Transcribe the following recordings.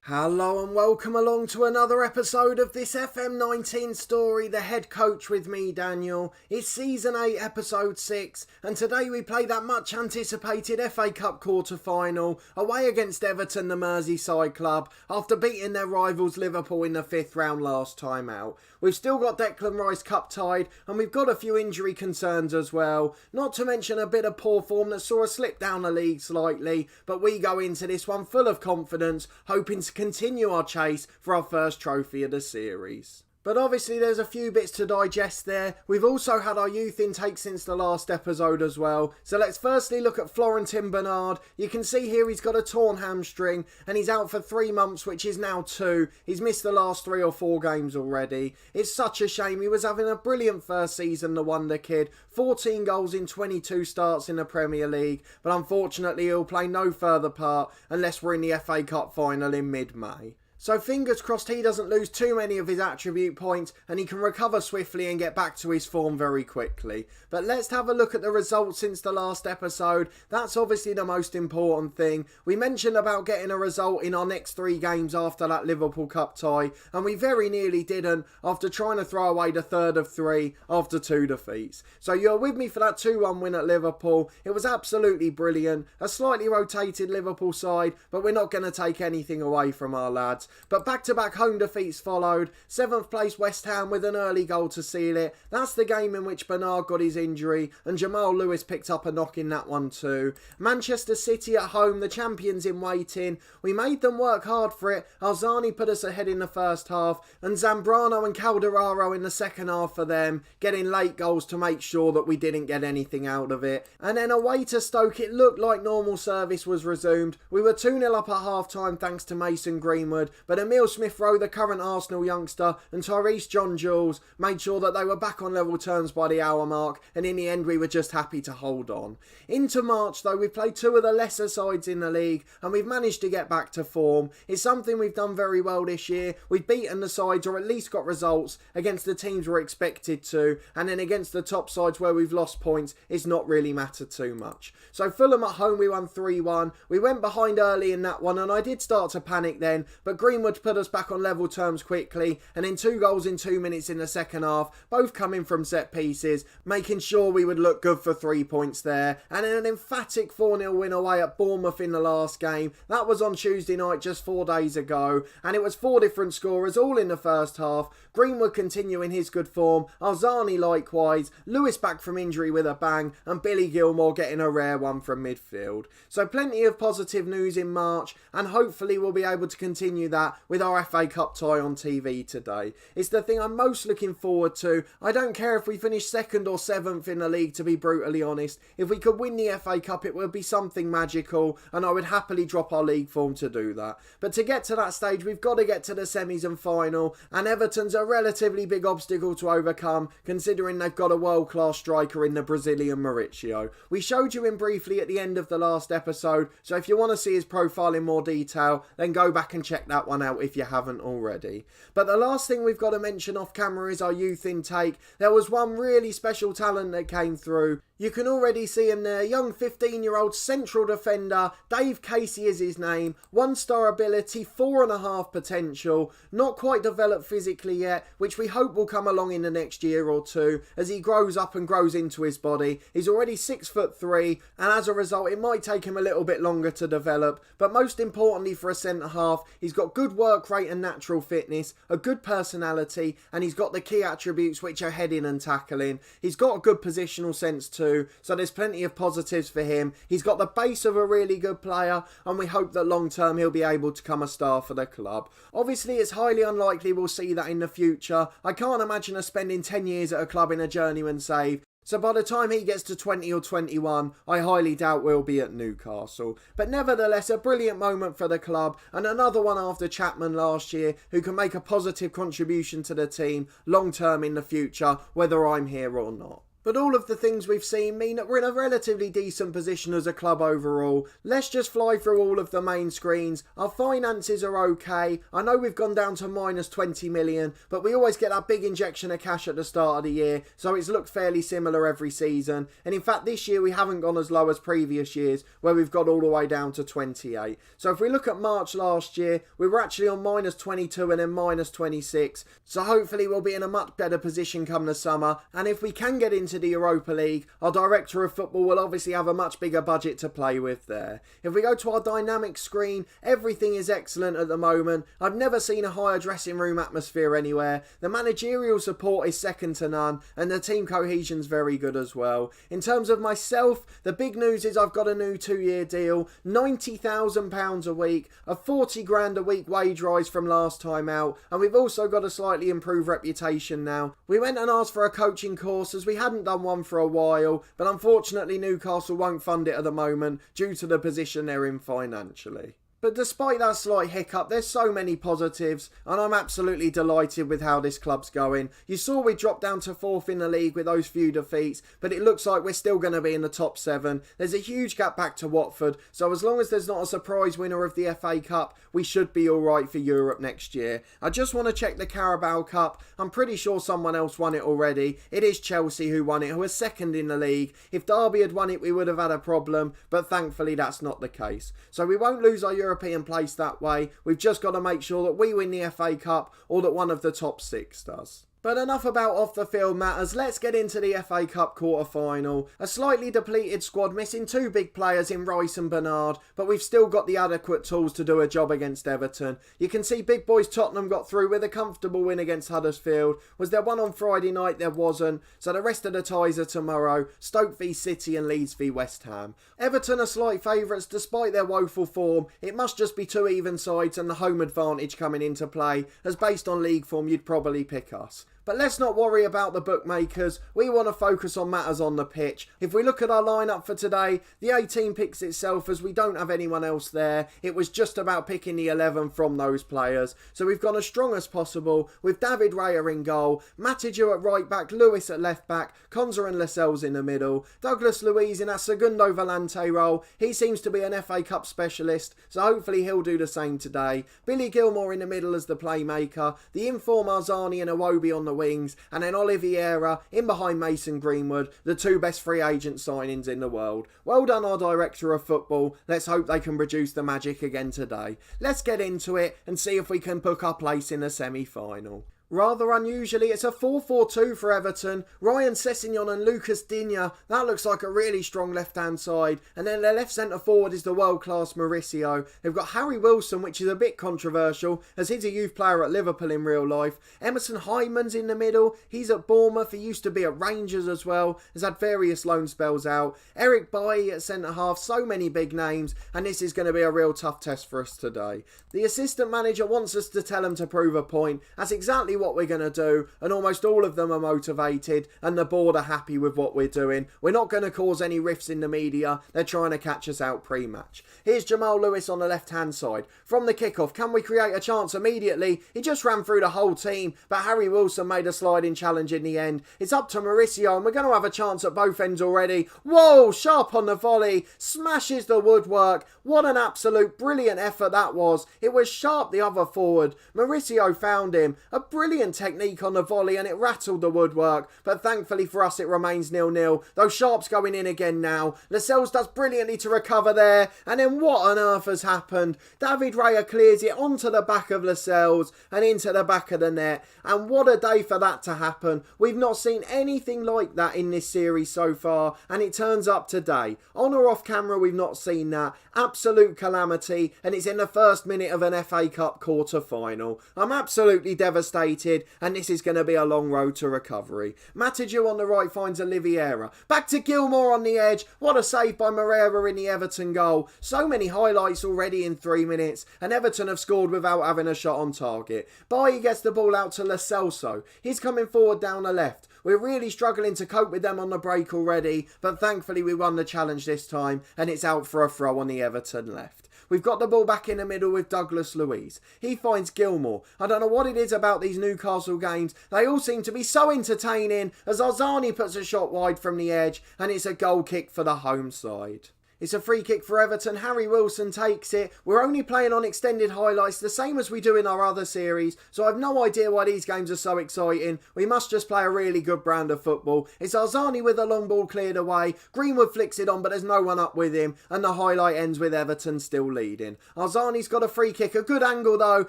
Hello and welcome along to another episode of this FM19 story, The Head Coach with me, Daniel. It's Season 8, Episode 6, and today we play that much anticipated FA Cup quarter-final away against Everton, the Merseyside club, after beating their rivals Liverpool in the 5th round last time out. We've still got Declan Rice cup-tied, and we've got a few injury concerns as well, not to mention a bit of poor form that saw us slip down the league slightly, but we go into this one full of confidence, hoping to continue our chase for our first trophy of the series. But obviously there's a few bits to digest there. We've also had our youth intake since the last episode as well. So let's firstly look at Florentin Bernard. You can see here he's got a torn hamstring and he's out for 3 months, which is now 2. He's missed the last 3 or 4 games already. It's such a shame. He was having a brilliant first season, the wonder kid. 14 goals in 22 starts in the Premier League. But unfortunately he'll play no further part unless we're in the FA Cup final in mid-May. So fingers crossed he doesn't lose too many of his attribute points and he can recover swiftly and get back to his form very quickly. But let's have a look at the results since the last episode. That's obviously the most important thing. We mentioned about getting a result in our next 3 games after that Liverpool Cup tie, and we very nearly didn't after trying to throw away the 3rd of 3 after 2 defeats. So you're with me for that 2-1 win at Liverpool. It was absolutely brilliant. A slightly rotated Liverpool side, but we're not going to take anything away from our lads. But back-to-back home defeats followed. 7th place West Ham with an early goal to seal it. That's the game in which Bernard got his injury and Jamal Lewis picked up a knock in that one too. Manchester City at home, the champions in waiting. We made them work hard for it. Alzani put us ahead in the first half and Zambrano and Calderaro in the second half for them, getting late goals to make sure that we didn't get anything out of it. And then away to Stoke, it looked like normal service was resumed. We were 2-0 up at half-time thanks to Mason Greenwood, but Emile Smith-Rowe, the current Arsenal youngster, and Tyrese John-Jules made sure that they were back on level terms by the hour mark, and in the end we were just happy to hold on. Into March though, we've played 2 of the lesser sides in the league, and we've managed to get back to form. It's something we've done very well this year. We've beaten the sides, or at least got results, against the teams we're expected to, and then against the top sides where we've lost points, it's not really mattered too much. So Fulham at home, we won 3-1. We went behind early in that one, and I did start to panic then, but Greenwood put us back on level terms quickly, and in 2 goals in 2 minutes in the second half, both coming from set pieces, making sure we would look good for 3 points there. And then an emphatic 4-0 win away at Bournemouth in the last game. That was on Tuesday night just 4 days ago, and it was 4 different scorers all in the first half. Greenwood continuing his good form, Alzani likewise, Lewis back from injury with a bang, and Billy Gilmore getting a rare one from midfield. So plenty of positive news in March, and hopefully we'll be able to continue that with our FA Cup tie on TV today. It's the thing I'm most looking forward to. I don't care if we finish 2nd or 7th in the league, to be brutally honest. If we could win the FA Cup, it would be something magical, and I would happily drop our league form to do that. But to get to that stage, we've got to get to the semis and final, and Everton's a relatively big obstacle to overcome, considering they've got a world-class striker in the Brazilian Mauricio. We showed you him briefly at the end of the last episode, so if you want to see his profile in more detail, then go back and check that one out if you haven't already. But the last thing we've got to mention off camera is our youth intake. There was one really special talent that came through. You can already see him there, young 15-year-old central defender, Dave Casey is his name, 1-star ability, 4.5 potential, not quite developed physically yet, which we hope will come along in the next year or 2 as he grows up and grows into his body. He's already 6'3", and as a result it might take him a little bit longer to develop, but most importantly for a centre-half, he's got good work rate and natural fitness, a good personality, and he's got the key attributes which are heading and tackling. He's got a good positional sense too, so there's plenty of positives for him. He's got the base of a really good player, and we hope that long term he'll be able to become a star for the club. Obviously it's highly unlikely we'll see that in the future. I can't imagine us spending 10 years at a club in a journeyman save, so by the time he gets to 20 or 21, I highly doubt we'll be at Newcastle. But nevertheless, a brilliant moment for the club, and another one after Chapman last year, who can make a positive contribution to the team long term in the future, whether I'm here or not. But all of the things we've seen mean that we're in a relatively decent position as a club overall. Let's just fly through all of the main screens. Our finances are okay. I know we've gone down to minus 20 million, but we always get that big injection of cash at the start of the year, so it's looked fairly similar every season. And in fact, this year we haven't gone as low as previous years, where we've got all the way down to 28. So if we look at March last year, we were actually on minus 22 and then minus 26. So hopefully we'll be in a much better position come the summer. And if we can get into the Europa League, our director of football will obviously have a much bigger budget to play with there. If we go to our dynamic screen, everything is excellent at the moment. I've never seen a higher dressing room atmosphere anywhere. The managerial support is second to none, and the team cohesion's very good as well. In terms of myself, the big news is I've got a new 2-year deal, £90,000 a week, a 40 grand a week wage rise from last time out, and we've also got a slightly improved reputation now. We went and asked for a coaching course as we hadn't done one for a while, but unfortunately Newcastle won't fund it at the moment due to the position they're in financially. But despite that slight hiccup, there's so many positives, and I'm absolutely delighted with how this club's going. You saw we dropped down to 4th in the league with those few defeats, but it looks like we're still going to be in the top 7. There's a huge gap back to Watford, so as long as there's not a surprise winner of the FA Cup, we should be alright for Europe next year. I just want to check the Carabao Cup. I'm pretty sure someone else won it already. It is Chelsea who won it, who are second in the league. If Derby had won it, we would have had a problem, but thankfully that's not the case. So we won't lose our European place that way. We've just got to make sure that we win the FA Cup or that one of the top 6 does. But enough about off the field matters, let's get into the FA Cup quarter-final. A slightly depleted squad missing 2 big players in Rice and Bernard, but we've still got the adequate tools to do a job against Everton. You can see big boys Tottenham got through with a comfortable win against Huddersfield. Was there one on Friday night? There wasn't. So the rest of the ties are tomorrow. Stoke v City and Leeds v West Ham. Everton are slight favourites despite their woeful form. It must just be 2 even sides and the home advantage coming into play, as based on league form you'd probably pick us. But let's not worry about the bookmakers. We want to focus on matters on the pitch. If we look at our lineup for today, the 18 picks itself as we don't have anyone else there. It was just about picking the 11 from those players. So we've gone as strong as possible with David Raya in goal, Matiju at right back, Lewis at left back, Konza and Lascelles in the middle, Douglas Luiz in that Segundo Volante role. He seems to be an FA Cup specialist, so hopefully he'll do the same today. Billy Gilmore in the middle as the playmaker, the inform Arzani and Iwobi on the wings, and then Oliveira in behind Mason Greenwood, the 2 best free agent signings in the world. Well done our director of football. Let's hope they can produce the magic again today. Let's get into it and see if we can book our place in the semi-final. Rather unusually, it's a 4-4-2 for Everton. Ryan Sessegnon and Lucas Digne, that looks like a really strong left-hand side. And then their left centre-forward is the world-class Mauricio. They've got Harry Wilson, which is a bit controversial, as he's a youth player at Liverpool in real life. Emerson Hyman's in the middle. He's at Bournemouth. He used to be at Rangers as well. Has had various loan spells out. Eric Bailly at centre-half. So many big names. And this is going to be a real tough test for us today. The assistant manager wants us to tell him to prove a point. That's exactly what we're going to do, and almost all of them are motivated and the board are happy with what we're doing. We're not going to cause any rifts in the media. They're trying to catch us out pre-match. Here's Jamal Lewis on the left hand side. From the kickoff, can we create a chance immediately? He just ran through the whole team, but Harry Wilson made a sliding challenge in the end. It's up to Mauricio and we're going to have a chance at both ends already. Whoa, sharp on the volley, smashes the woodwork. What an absolute brilliant effort that was. It was Sharp the other forward. Mauricio found him. A brilliant technique on the volley and it rattled the woodwork, but thankfully for us it remains 0-0, though Sharp's going in again now. Lascelles does brilliantly to recover there, and then what on earth has happened? David Raya clears it onto the back of Lascelles and into the back of the net, and what a day for that to happen. We've not seen anything like that in this series so far, and it turns up today. On or off camera we've not seen that. Absolute calamity, and it's in the first minute of an FA Cup quarter final. I'm absolutely devastated, and this is going to be a long road to recovery. Matiju on the right finds Oliveira. Back to Gilmore on the edge. What a save by Moreira in the Everton goal. So many highlights already in 3 minutes, and Everton have scored without having a shot on target. Bailly gets the ball out to Lo Celso. He's coming forward down the left. We're really struggling to cope with them on the break already, but thankfully we won the challenge this time, and it's out for a throw on the Everton left. We've got the ball back in the middle with Douglas Luiz. He finds Gilmour. I don't know what it is about these Newcastle games. They all seem to be so entertaining as Arzani puts a shot wide from the edge, and it's a goal kick for the home side. It's a free kick for Everton. Harry Wilson takes it. We're only playing on extended highlights, the same as we do in our other series, so I've no idea why these games are so exciting. We must just play a really good brand of football. It's Arzani with a long ball cleared away. Greenwood flicks it on, but there's no one up with him, and the highlight ends with Everton still leading. Arzani's got a free kick, a good angle though,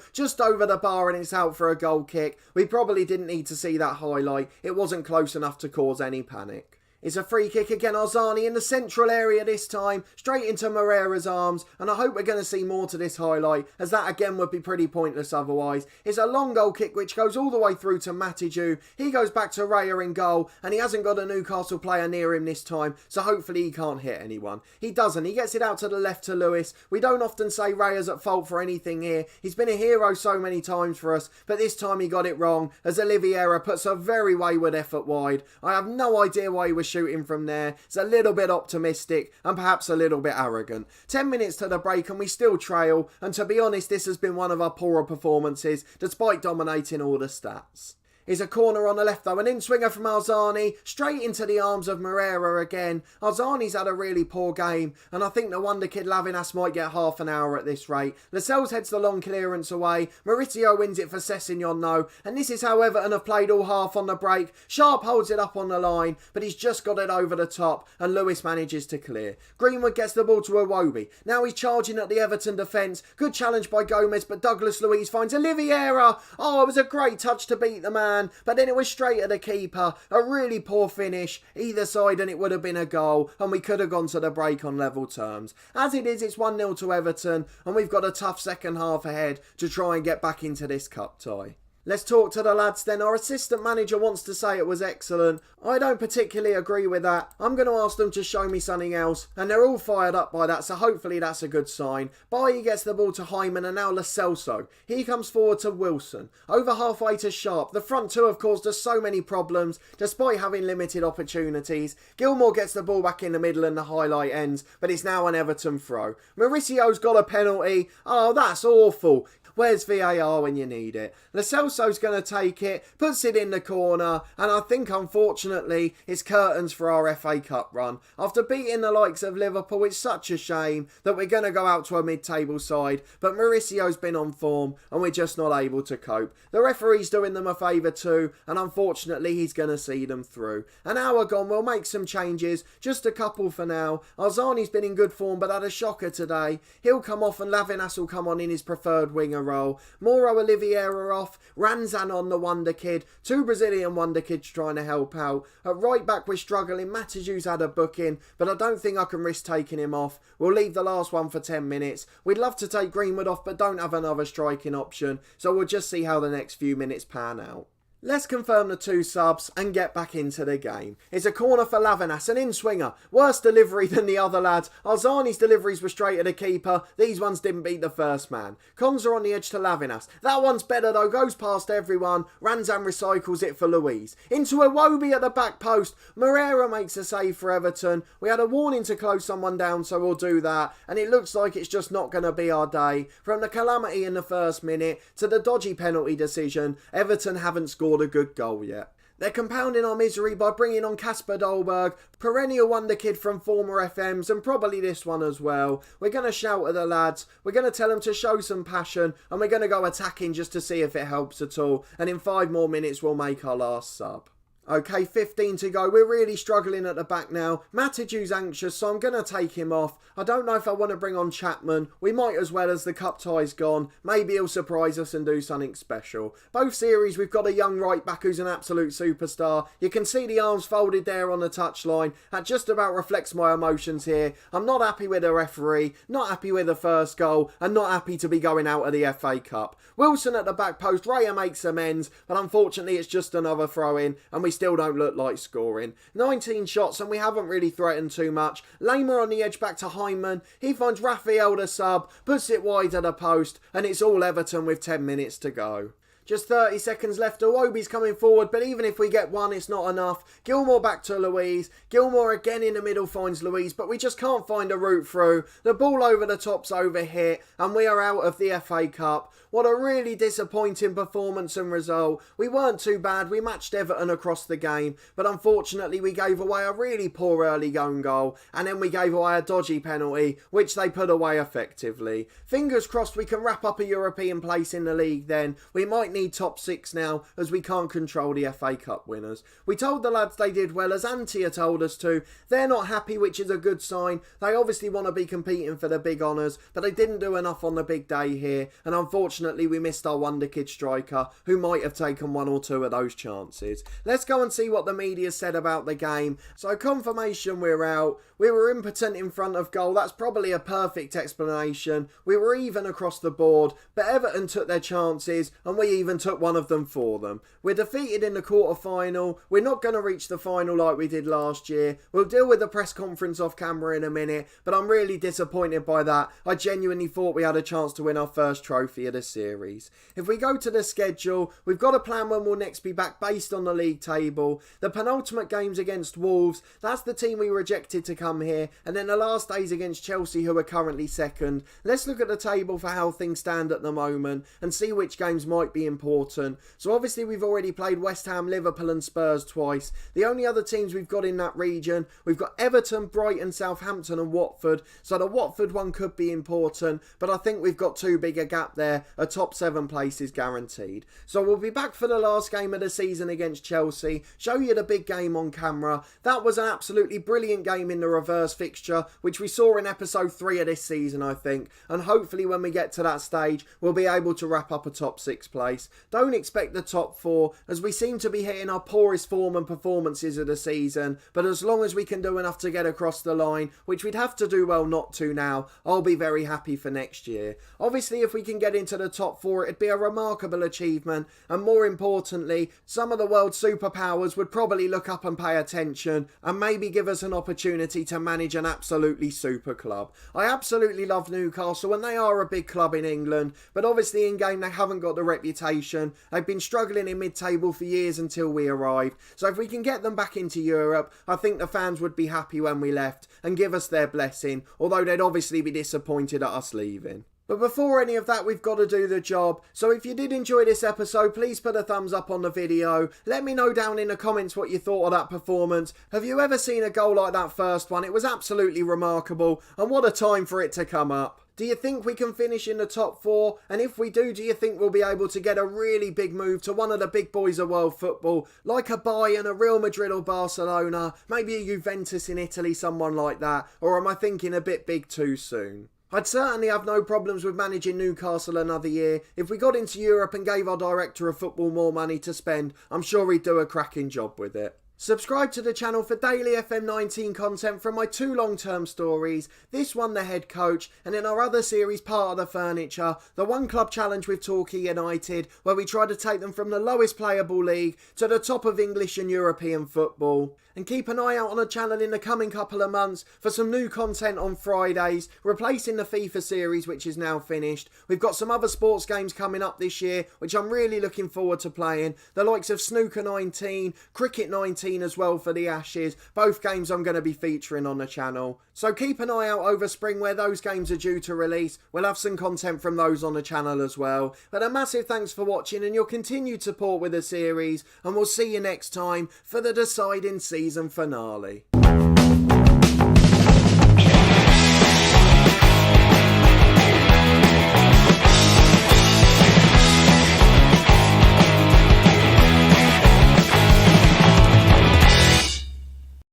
just over the bar, and it's out for a goal kick. We probably didn't need to see that highlight. It wasn't close enough to cause any panic. It's a free kick again, Arzani in the central area this time, straight into Moreira's arms, and I hope we're going to see more to this highlight, as that again would be pretty pointless otherwise. It's a long goal kick which goes all the way through to Matiju. He goes back to Raya in goal, and he hasn't got a Newcastle player near him this time, so hopefully he can't hit anyone. He doesn't. He gets it out to the left to Lewis. We don't often say Raya's at fault for anything here. He's been a hero so many times for us, but this time he got it wrong, as Oliveira puts a very wayward effort wide. I have no idea why he was shooting from there. It's a little bit optimistic and perhaps a little bit arrogant. 10 minutes to the break and we still trail, and to be honest, this has been one of our poorer performances despite dominating all the stats. Is a corner on the left though, an in-swinger from Arzani, straight into the arms of Moreira again. Arzani's had a really poor game, and I think the wonder kid Lavinas might get half an hour at this rate. Lascelles heads the long clearance away, Mauricio wins it for Sessegnon though, and this is how Everton have played all half on the break. Sharp holds it up on the line, but he's just got it over the top, and Lewis manages to clear. Greenwood gets the ball to Iwobi. Now he's charging at the Everton defence. Good challenge by Gomez, but Douglas Luiz finds Oliveira. Oh, it was a great touch to beat the man. But then it was straight at the keeper. A really poor finish either side, and it would have been a goal, and we could have gone to the break on level terms. As it is, it's 1-0 to Everton, and we've got a tough second half ahead to try and get back into this cup tie. Let's talk to the lads then. Our assistant manager wants to say it was excellent. I don't particularly agree with that. I'm going to ask them to show me something else, and they're all fired up by that, so hopefully that's a good sign. Bailly gets the ball to Hyman, and now Lo Celso. He comes forward to Wilson. Over halfway to Sharp. The front two have caused us so many problems, despite having limited opportunities. Gilmour gets the ball back in the middle and the highlight ends, but it's now an Everton throw. Mauricio's got a penalty. Oh, that's awful. Where's VAR when you need it? Lo Celso's going to take it, puts it in the corner, and I think unfortunately it's curtains for our FA Cup run. After beating the likes of Liverpool, it's such a shame that we're going to go out to a mid-table side, but Mauricio's been on form and we're just not able to cope. The referee's doing them a favour too, and unfortunately he's going to see them through. An hour gone, we'll make some changes, just a couple for now. Arzani's been in good form but had a shocker today. He'll come off and Lavinas will come on in his preferred winger role. Mauro Oliveira off, Ranzan on the wonder kid, two Brazilian wonder kids trying to help out. At right back we're struggling, Matiju's had a booking, but I don't think I can risk taking him off. We'll leave the last one for 10 minutes. We'd love to take Greenwood off but don't have another striking option, so we'll just see how the next few minutes pan out. Let's confirm the two subs and get back into the game. It's a corner for Lavinas, an in-swinger. Worse delivery than the other lads. Arzani's deliveries were straight at the keeper. These ones didn't beat the first man. Konza on the edge to Lavinas. That one's better though, goes past everyone. Ranzan recycles it for Luiz. Into Iwobi at the back post. Moreira makes a save for Everton. We had a warning to close someone down, so we'll do that. And it looks like it's just not going to be our day. From the calamity in the first minute to the dodgy penalty decision, Everton haven't scored a good goal yet. They're compounding our misery by bringing on Kasper Dolberg, perennial wonder kid from former FMs, and probably this one as well. We're going to shout at the lads, we're going to tell them to show some passion, and we're going to go attacking just to see if it helps at all, and in 5 more minutes we'll make our last sub. Okay, 15 to go. We're really struggling at the back now. Matiju's anxious, so I'm going to take him off. I don't know if I want to bring on Chapman. We might as well, as the cup tie's gone. Maybe he'll surprise us and do something special. Both series, we've got a young right back who's an absolute superstar. You can see the arms folded there on the touchline. That just about reflects my emotions here. I'm not happy with the referee, not happy with the first goal, and not happy to be going out of the FA Cup. Wilson at the back post. Raya makes amends, but unfortunately it's just another throw-in, and we still don't look like scoring. 19 shots and we haven't really threatened too much. Lamer on the edge back to Hyman. He finds Raphael the sub, puts it wide at the post, and it's all Everton with 10 minutes to go. Just 30 seconds left. Iwobi's coming forward, but even if we get one, it's not enough. Gilmore back to Louise. Gilmore again in the middle finds Louise, but we just can't find a route through. The ball over the top's overhit, and we are out of the FA Cup. What a really disappointing performance and result. We weren't too bad. We matched Everton across the game, but unfortunately we gave away a really poor early own goal, and then we gave away a dodgy penalty, which they put away effectively. Fingers crossed we can wrap up a European place in the league then. We might need top 6 now, as we can't control the FA Cup winners. We told the lads they did well, as Antia told us to. They're not happy, which is a good sign. They obviously want to be competing for the big honours, but they didn't do enough on the big day here, and unfortunately we missed our wonder kid striker, who might have taken 1 or 2 of those chances. Let's go and see what the media said about the game. So confirmation we're out. We were impotent in front of goal. That's probably a perfect explanation. We were even across the board, but Everton took their chances, and we even took one of them for them. We're defeated in the quarter-final. We're not going to reach the final like we did last year. We'll deal with the press conference off camera in a minute, but I'm really disappointed by that. I genuinely thought we had a chance to win our first trophy of the series. If we go to the schedule, we've got a plan when we'll next be back based on the league table. The penultimate game's against Wolves. That's the team we rejected to come here, and then the last day's against Chelsea, who are currently second. Let's look at the table for how things stand at the moment and see which games might be important. So obviously we've already played West Ham, Liverpool and Spurs twice. The only other teams we've got in that region, we've got Everton, Brighton, Southampton and Watford. So the Watford one could be important, but I think we've got too big a gap there. A top 7 place is guaranteed. So we'll be back for the last game of the season against Chelsea, show you the big game on camera. That was an absolutely brilliant game in the reverse fixture, which we saw in episode 3 of this season, I think, and hopefully when we get to that stage we'll be able to wrap up a top 6 place. Don't expect the top 4, as we seem to be hitting our poorest form and performances of the season, but as long as we can do enough to get across the line, which we'd have to do well not to now, I'll be very happy for next year. Obviously if we can get into the top 4, it'd be a remarkable achievement, and more importantly, some of the world's superpowers would probably look up and pay attention and maybe give us an opportunity to manage an absolutely super club. I absolutely love Newcastle, and they are a big club in England, but obviously in game they haven't got the reputation. They've been struggling in mid-table for years until we arrived, so if we can get them back into Europe, I think the fans would be happy when we left and give us their blessing, although they'd obviously be disappointed at us leaving. But before any of that, we've got to do the job. So if you did enjoy this episode, please put a thumbs up on the video. Let me know down in the comments what you thought of that performance. Have you ever seen a goal like that first one? It was absolutely remarkable, and what a time for it to come up. Do you think we can finish in the top 4? And if we do you think we'll be able to get a really big move to one of the big boys of world football, like a Bayern, a Real Madrid or Barcelona, maybe a Juventus in Italy, someone like that? Or am I thinking a bit big too soon? I'd certainly have no problems with managing Newcastle another year. If we got into Europe and gave our director of football more money to spend, I'm sure he'd do a cracking job with it. Subscribe to the channel for daily FM19 content from my 2 long-term stories, this one The Head Coach, and in our other series Part of the Furniture, the One Club Challenge with Torquay United, where we try to take them from the lowest playable league to the top of English and European football. And keep an eye out on the channel in the coming couple of months for some new content on Fridays, replacing the FIFA series which is now finished. We've got some other sports games coming up this year which I'm really looking forward to playing, the likes of Snooker 19, Cricket 19 as well for the Ashes, both games I'm going to be featuring on the channel. So keep an eye out over spring where those games are due to release. We'll have some content from those on the channel as well. But a massive thanks for watching and your continued support with the series, and we'll see you next time for the deciding season finale.